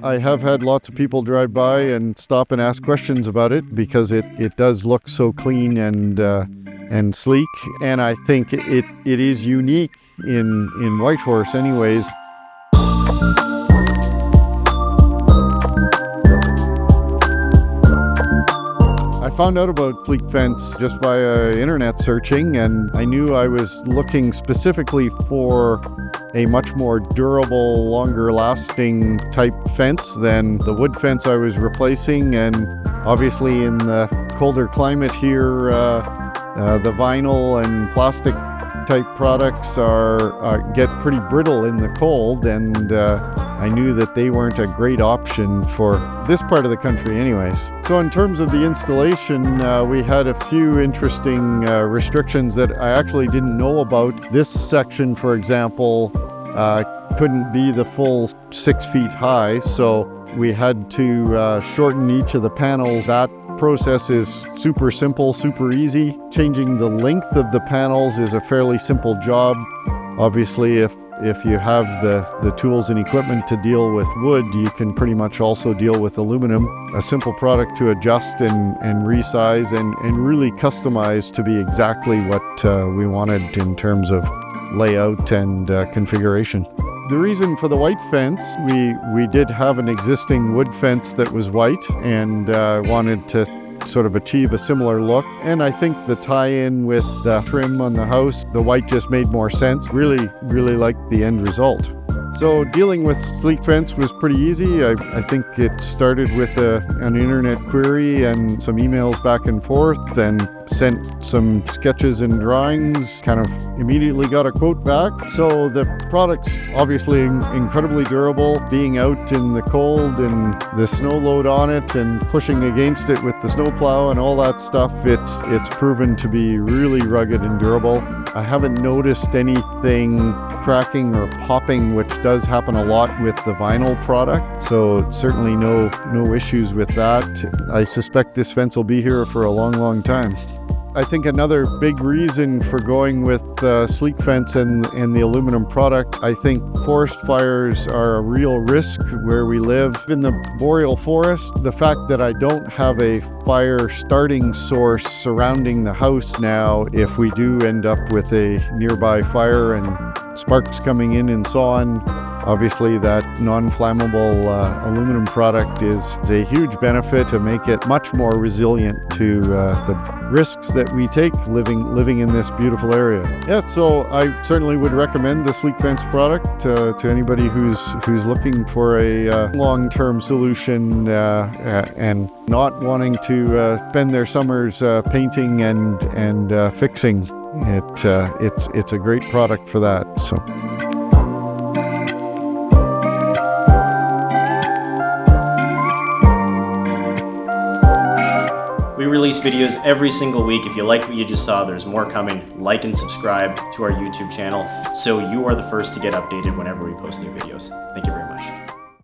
I have had lots of people drive by and stop and ask questions about it because it does look so clean and sleek. And I think it is unique in Whitehorse anyways. I found out about SLEEKFENCE just via internet searching, and I knew I was looking specifically for a much more durable, longer lasting type fence than the wood fence I was replacing. And obviously in the colder climate here, the vinyl and plastic type products get pretty brittle in the cold, and I knew that they weren't a great option for this part of the country anyways. So in terms of the installation, we had a few interesting restrictions that I actually didn't know about. This section, for example, couldn't be the full 6 feet high, so we had to shorten each of the panels. That process is super simple, super easy. Changing the length of the panels is a fairly simple job. Obviously, if you have the tools and equipment to deal with wood, you can pretty much also deal with aluminum. A simple product to adjust and resize and really customize to be exactly what we wanted in terms of layout and configuration. The reason for the white fence, we did have an existing wood fence that was white, and wanted to sort of achieve a similar look. And I think the tie-in with the trim on the house, the white just made more sense. Really liked the end result. So dealing with SLEEKFENCE was pretty easy. I think it started with an internet query and some emails back and forth, and sent some sketches and drawings, kind of immediately got a quote back. So the product's obviously incredibly durable. Being out in the cold and the snow load on it and pushing against it with the snowplow and all that stuff, it's proven to be really rugged and durable. I haven't noticed anything cracking or popping, which does happen a lot with the vinyl product. So certainly no issues with that. I suspect this fence will be here for a long time. I think another big reason for going with SLEEKFENCE and the aluminum product, I think forest fires are a real risk where we live. In the boreal forest, the fact that I don't have a fire starting source surrounding the house now, if we do end up with a nearby fire and sparks coming in and so on, obviously that non-flammable aluminum product is a huge benefit to make it much more resilient to the risks that we take living in this beautiful area. Yeah, so I certainly would recommend the SLEEKFENCE product to anybody who's looking for a long-term solution and not wanting to spend their summers painting and fixing. It's a great product for that. So. We release videos every single week. If you like what you just saw, there's more coming. Like and subscribe to our YouTube channel so you are the first to get updated whenever we post new videos. Thank you.